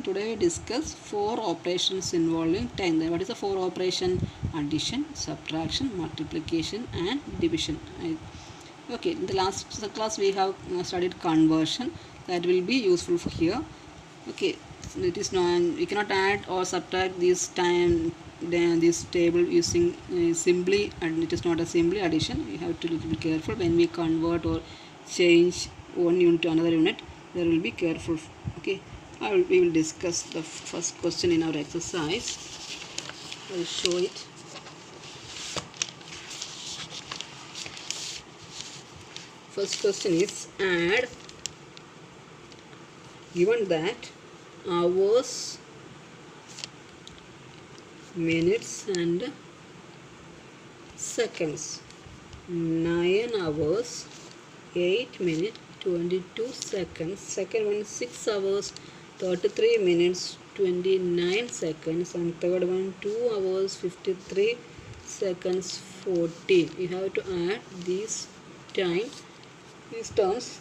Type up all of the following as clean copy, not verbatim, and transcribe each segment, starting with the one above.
today we discuss 4 operations involving time. What is the 4 operation? Addition, subtraction, multiplication and division. Okay, in the last class we have studied conversion. That will be useful for here. Okay, it is not, we cannot add or subtract this table using simply, and it is not a simply addition. We have to be careful when we convert or change one unit to another unit. There will be careful. Okay, we will discuss the first question in our exercise. I will show it. First question is add, given that hours, minutes and seconds. 9 hours, 8 minutes, 22 seconds. Second one 6 hours, 33 minutes, 29 seconds. And third one 2 hours, 53 seconds, 14. You have to add these terms.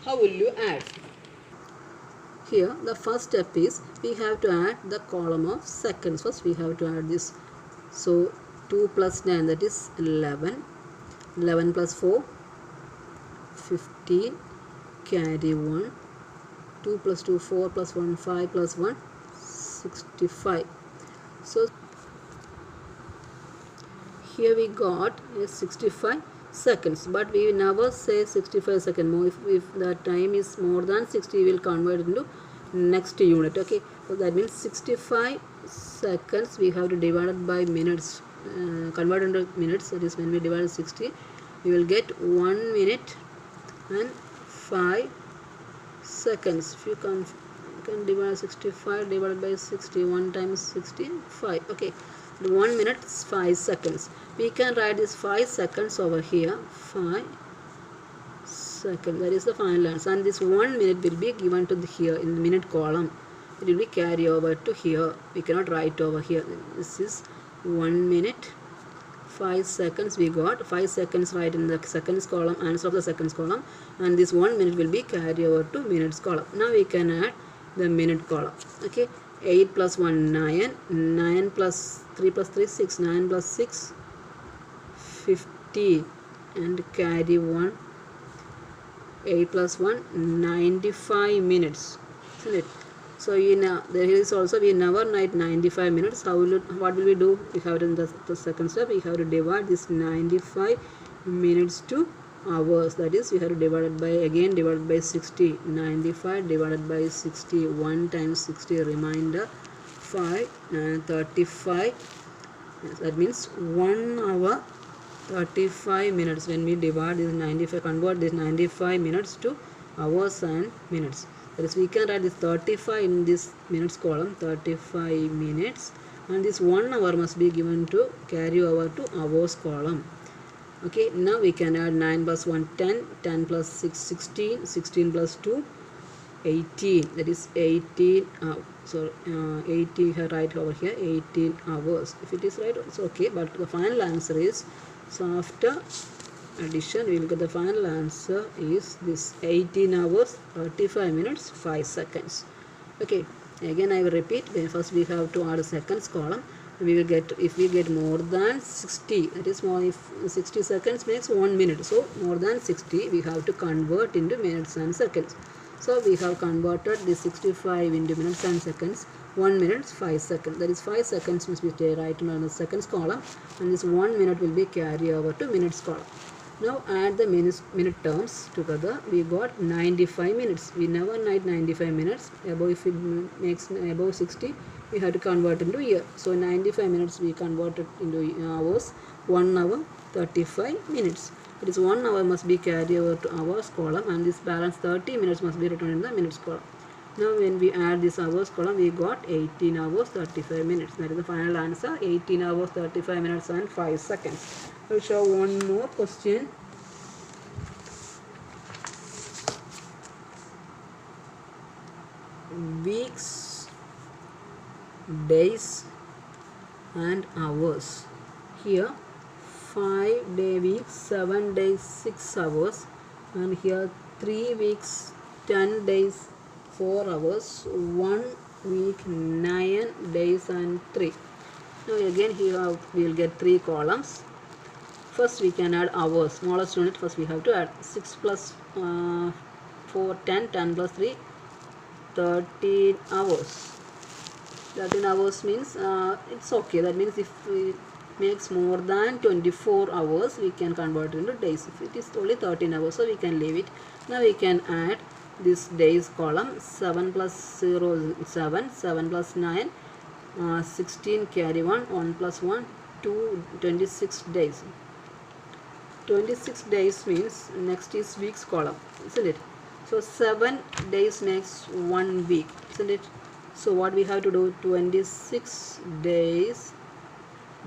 How will you add? Here the first step is we have to add the column of seconds. First we have to add this. So 2 plus 9, that is 11. 11 plus 4, 15. Carry 1. 2 plus 2, 4 plus 1, 5 plus 1, 65. So here we got 65 seconds, but we never say 65 seconds more. If the time is more than 60, we will convert it into next unit. Okay, so that means 65 seconds we have to divide it by minutes, convert into minutes. That is, when we divide 60, we will get 1 minute and 5 seconds. If you can divide 65 divided by 60, 1 times 60, 5. Okay, 1 minute is 5 seconds. We can write this 5 seconds over here. 5 seconds. That is the final answer. And this 1 minute will be given to here in the minute column. It will be carried over to here. We cannot write over here. This is 1 minute, 5 seconds. We got 5 seconds right in the seconds column, answer of the seconds column. And this 1 minute will be carried over to minutes column. Now we can add the minute column. Okay, 8 plus 1, 9. 9 plus 3 plus 3, 6. 9 plus 6, 50. And carry 1. 8 plus 1, 95 minutes. Isn't it? So there is also, we never write 95 minutes. What will we do? We have in the second step, we have to divide this 95 minutes to hours. That is, we have to divide by 60. 95 divided by 60. 1 times 60, remainder 5 and 35. That means 1 hour 35 minutes. When we divide this 95, convert this 95 minutes to hours and minutes. That is, we can write this 35 in this minutes column, 35 minutes, and this 1 hour must be given to carry over to hours column. Okay, now we can add 9 plus 1, 10, 10 plus 6, 16, 16 plus 2, 18. That is 18. 18 right over here, 18 hours. If it is right, it's okay, but the final answer is, so after addition we will get the final answer is this 18 hours, 35 minutes, 5 seconds. Okay, again I will repeat. First we have to add a seconds column. We will get, if we get more than 60, that is more, if 60 seconds makes 1 minute, so more than 60 we have to convert into minutes and seconds. So we have converted the 65 into minutes and seconds. 1 minute, 5 seconds. That is 5 seconds must be right in the seconds column, and this 1 minute will be carried over to minutes column. Now add the minute terms together. We got 95 minutes. We never write 95 minutes. Above, if it makes above 60, we have to convert into year. So 95 minutes we converted into hours. 1 hour, 35 minutes. It is 1 hour must be carried over to hours column, and this balance 30 minutes must be written in the minutes column. Now when we add this hours column, we got 18 hours 35 minutes. That is the final answer, 18 hours 35 minutes and 5 seconds. I will show one more question. Weeks, days and hours. Here 5-day week, 7 days, 6 hours, and here 3 weeks, 10 days, 4 hours, 1 week, 9 days and 3. Now again here we will get 3 columns. First we can add hours, smallest unit. First we have to add 6 plus 4, 10, 10 plus 3, 13 hours. 13 hours means it's okay. That means if it makes more than 24 hours, we can convert it into days. If it is only 13 hours, so we can leave it. Now we can add this days column. 7 plus 0 is 7, 7 plus 9, 16 carry 1, 1 plus 1, 2, 26 days. 26 days means next is weeks column, isn't it? So 7 days makes 1 week, isn't it? So what we have to do, 26 days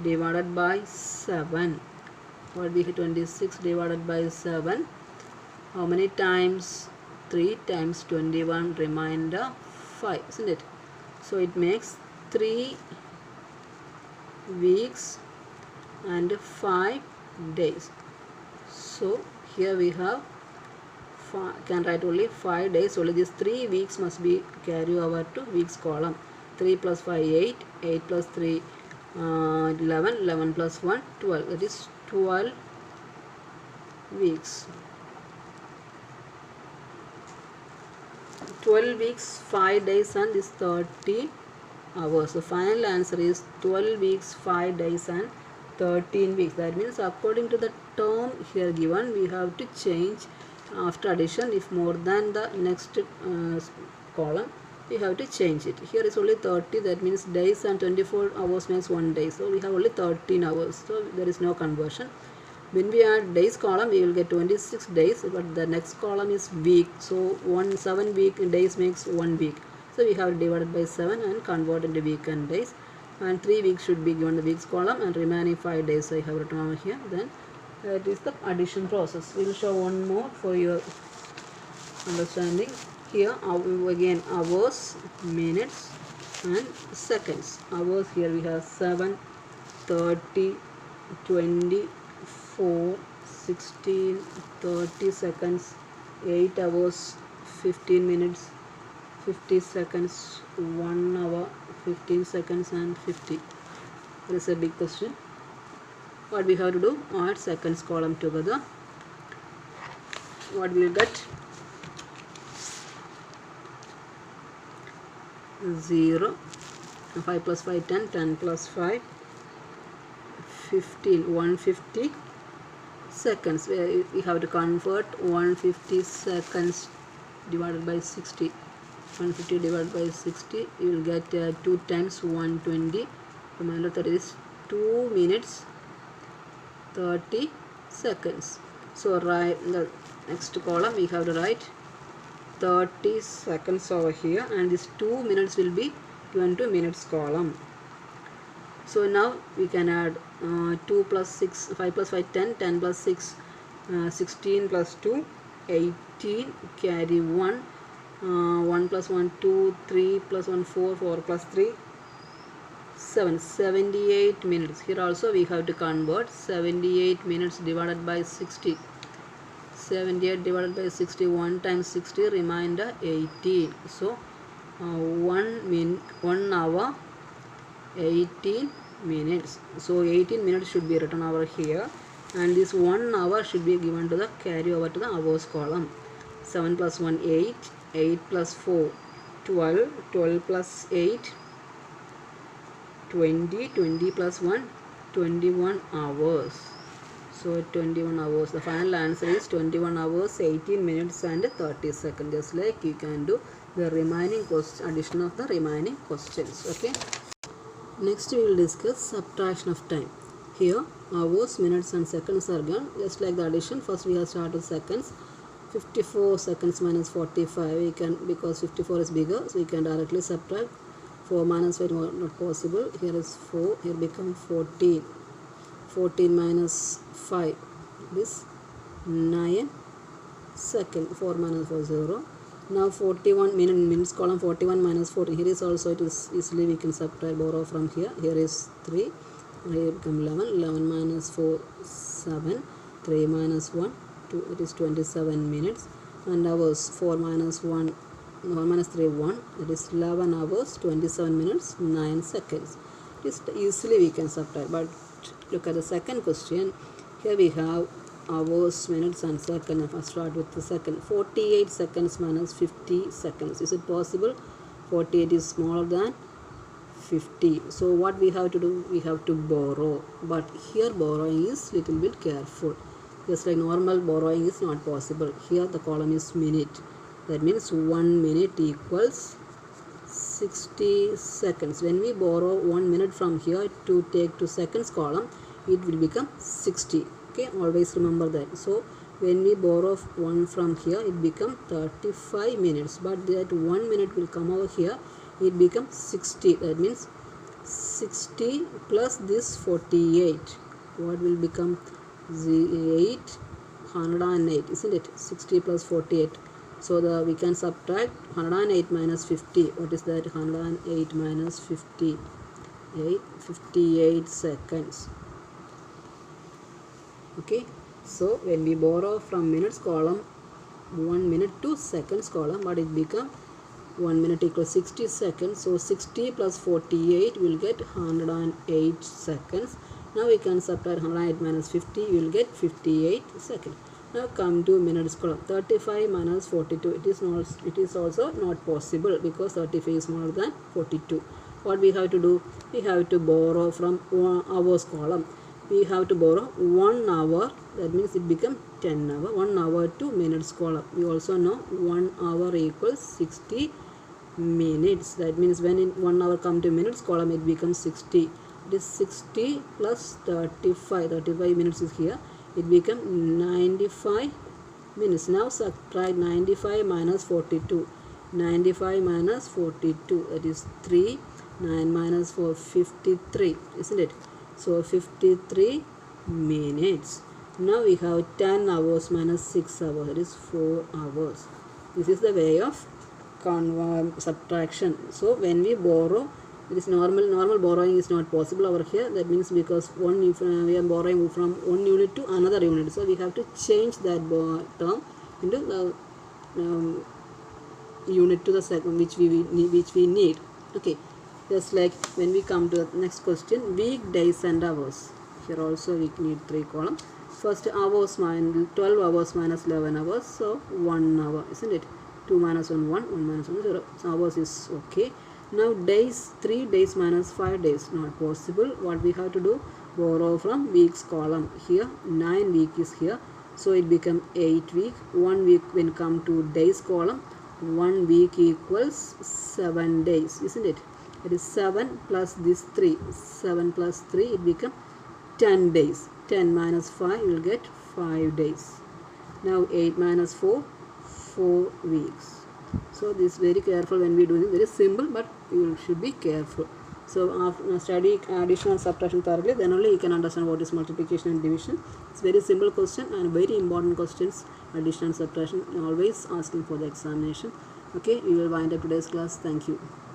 divided by 7. What we have, 26 divided by 7. How many times? 3 times 21, remainder 5, isn't it? So it makes 3 weeks and 5 days. So here we have, can write only 5 days. Only these 3 weeks must be carry over to weeks column. 3 plus 5, 8, 8 plus 3, 11, 11 plus 1, 12. That is 12 weeks. 12 weeks, 5 days and this 30 hours. So final answer is 12 weeks, 5 days and 13 weeks. That means according to the term here given, we have to change after addition. If more than the next column, we have to change it. Here is only 30, that means days, and 24 hours makes 1 day. So we have only 13 hours. So there is no conversion. When we add days column, we will get 26 days, but the next column is week. So 7 week days makes 1 week. So we have divided by 7 and convert into week and days. And 3 weeks should be given the weeks column, and remaining 5 days I have written over here. Then that is the addition process. We will show one more for your understanding. Here again hours, minutes and seconds. Hours, here we have 7, 30, 20, 4, 16, 30 seconds, 8 hours, 15 minutes, 50 seconds, 1 hour, 15 seconds and 50. That is a big question. What we have to do, add seconds column together. What we will get, 0, 5 plus 5, 10, 10 plus 5, 15, 150 seconds. We have to convert 150 seconds divided by 60. 150 divided by 60, you will get 2 times 120. Remember that is 2 minutes 30 seconds. So write the next column, we have to write 30 seconds over here, and this 2 minutes will be given to minutes column. So now we can add 2 plus 6, 5 plus 5, 10, 10 plus 6, 16 plus 2, 18, carry 1, 1 plus 1, 2, 3 plus 1, 4, 4 plus 3, 7, 78 minutes. Here also we have to convert 78 minutes divided by 60. 78 divided by 60, 1 times 60, remainder 18. So 1 hour, 18 minutes. So 18 minutes should be written over here, and this 1 hour should be given to the carry over to the hours column. 7 plus 1, 8, 8 plus 4, 12, 12 plus 8, 20, 20 plus 1, 21 hours. So 21 hours. The final answer is 21 hours, 18 minutes and 30 seconds. Just like you can do the remaining addition of the remaining questions. Okay. Next we will discuss subtraction of time. Here hours, minutes and seconds are given. Just like the addition, first we have started seconds. 54 seconds minus 45, we can, because 54 is bigger, so we can directly subtract. 4 minus 5 not possible. Here is 4, here become 14. 14 minus 5, this 9 second. 4 minus 4, 0. Now 41 minutes column, 41 minus 14. Here is also, it is easily we can subtract, borrow from here. Here is 3, and here become 11. 11 minus 4, 7. 3 minus 1, 2, it is 27 minutes. And hours, 4 minus 1, 1 minus 3 1, that is 11 hours 27 minutes 9 seconds. Just easily we can subtract. But look at the second question. Here we have hours, minutes and seconds. First start with the second. 48 seconds minus 50 seconds. Is it possible? 48 is smaller than 50. So what we have to do? We have to borrow. But here borrowing is little bit careful. Just like normal borrowing is not possible. Here the column is minute. That means 1 minute equals 60 seconds. When we borrow 1 minute from here to take to seconds column, it will become 60. Okay, always remember that. So when we borrow 1 from here, it becomes 35 minutes. But that 1 minute will come over here, it becomes 60. That means 60 plus this 48. What will become 108, isn't it? 60 plus 48. So we can subtract 108 minus 50. What is that? 108 minus 50. 58 seconds. Okay. So when we borrow from minutes column 1 minute to seconds column, but it become 1 minute equals 60 seconds. So 60 plus 48 will get 108 seconds. Now we can subtract 108 minus 50. You will get 58 seconds. Now come to minutes column. 35 minus 42. It is also not possible because 35 is smaller than 42. What we have to do? We have to borrow from hours column. We have to borrow 1 hour. That means it becomes 10 hour. 1 hour to minutes column. We also know 1 hour equals 60 minutes. That means when in 1 hour come to minutes column, it becomes 60. It is 60 plus 35. 35 minutes is here. It becomes 95 minutes. Now subtract 95 minus 42. 95 minus 42. That is 3. 9 minus 4. 53. Isn't it? So 53 minutes. Now we have 10 hours minus 6 hours. That is 4 hours. This is the way of subtraction. So when we borrow, it is normal borrowing is not possible over here. That means because we are borrowing from one unit to another unit, so we have to change that term into the unit to the second which we need. Okay, just like when we come to the next question, week, days and hours. Here also we need 3 columns. First hours minus 12 hours minus 11 hours, so 1 hour, isn't it? 2 minus 1 1, 1 minus 1 0. So hours is okay. Now days, 3 days minus 5 days, not possible. What we have to do? Borrow from weeks column. Here 9 week is here, so it becomes 8 week. 1 week when come to days column, 1 week equals 7 days, isn't it? It is 7 plus this 3. 7 plus 3, it becomes 10 days. 10 minus 5, you will get 5 days. Now 8 minus 4, 4 weeks. So this is very careful when we do it. Very simple, but you should be careful. So after study addition and subtraction thoroughly, then only you can understand what is multiplication and division. It's very simple question and very important questions. Addition and subtraction, always asking for the examination. Okay, we will wind up today's class. Thank you.